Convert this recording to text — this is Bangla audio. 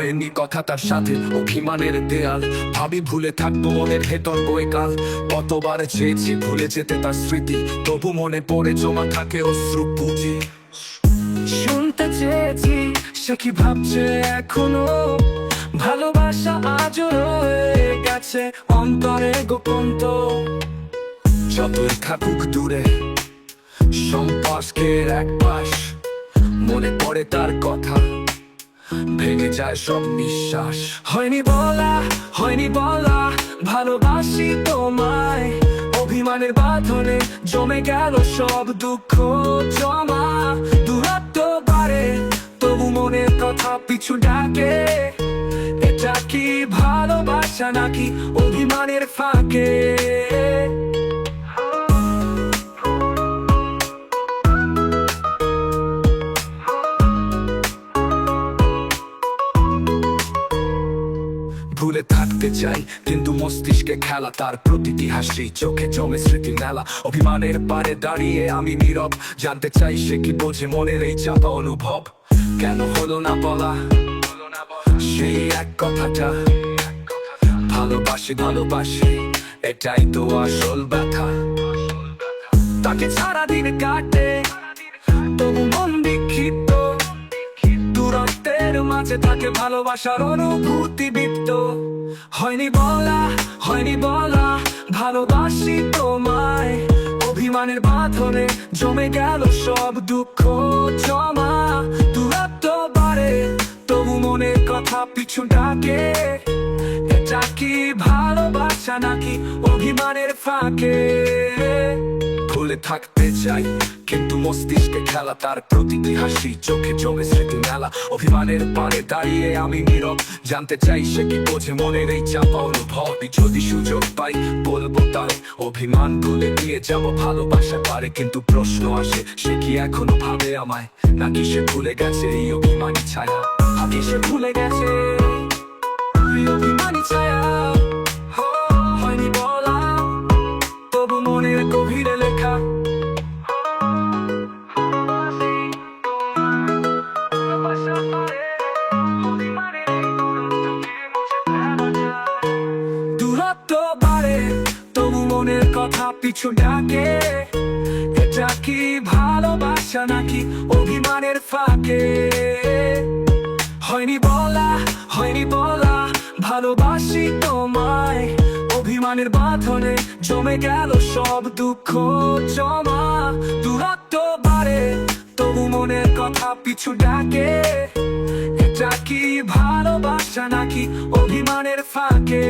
হয়নি কথা তার সাথে, অভিমানের দেয়াল। ভাবি ভুলে থাকবো মনের ভেতর বয়ে কাল। কতবার চেয়েছি ভুলে যেতে তার স্মৃতি, তবু মনে পড়ে জমা থাকে অশ্রু পুঁজি। শুনতে চেয়েছি সে কি ভাবছে এখনো, ভালোবাসা আজও রয়ে গেছে অন্তরে গোপন। তো যতই থাকুক দূরে সম্পর্কের এক পাশ, মনে পড়ে তার কথা, ভেঙে যায় সব নিঃশ্বাস। হয়নি বলা, হয়নি বলা ভালোবাসি তোমায়, অভিমানের বাঁধনে জমে গেল সব দুঃখ জমা। দূরত্ব বাড়ে তবু মনের কথা পিছু ডাকে, এটা কি ভালোবাসা নাকি অভিমানের ফাঁকে? ভুলে থাকতে চাই কিন্তু মস্তিষ্কে খেলা, তার প্রতিটি হাসি চোখে জমে স্মৃতি মেলা। অভিমানের পারে দাঁড়িয়ে আমি নীরব, জানতে চাই সে কি বোঝে মনের এই চাপা অনুভব। কেন হলো না বলা সেই এক কথাটা, ভালোবাসি ভালোবাসি এটাই তো আসল ব্যথা। তাকে সারাদিন কাটে তবু মন বিক্ষিপ্ত, দূরত্বের মাঝে থাকে ভালোবাসার অনুভূতি বিপ্ত। হয়নি বলা, হয়নি বলা ভালোবাসি তোমায়, অভিমানের বাঁধনে জমে গেল সব দুঃখ জমা। দূরত্ব বাড়ে তবু মনের কথা পিছু ডাকে, এটা কি ভালোবাসা নাকি অভিমানের ফাঁকে? ভুলে থাকতে চাই কিন্তু মস্তিষ্কে খেলা, তার প্রতিটি হাসি চোখে জমে স্মৃতি মেলা। অভিমানের পারে দাঁড়িয়ে আমি নীরব, জানতে চাই সে কি বোঝে মনের এই চাপা অনুভব। যদি সুযোগ পাই বলবো তার, অভিমান ভুলে দিয়ে যাব ভালোবাসা পারে। কিন্তু প্রশ্ন আসে সে কি এখনো ভাবে আমায়, নাকি সে ভুলে গেছে এই অভিমানী ছায়া? নাকি সে ভুলে গেছে এই অভিমানী ছায়া? হয়নি বলা তবু মনের গভীরে লেখা, দূরত্ব বাড়ে তবু মনের কথা পিছু ডাকে, এটা কি ভালোবাসা নাকি অভিমানের ফাঁকে? হয়নি বলা, হয়নি বলা ভালোবাসি তোমায়, অভিমানের বাঁধনে জমে গেল সব দুঃখ জমা। দূরত্ব বাড়ে তবু মনের কথা পিছু ডাকে, এটা কি ভালোবাসা নাকি অভিমানের ফাঁকে?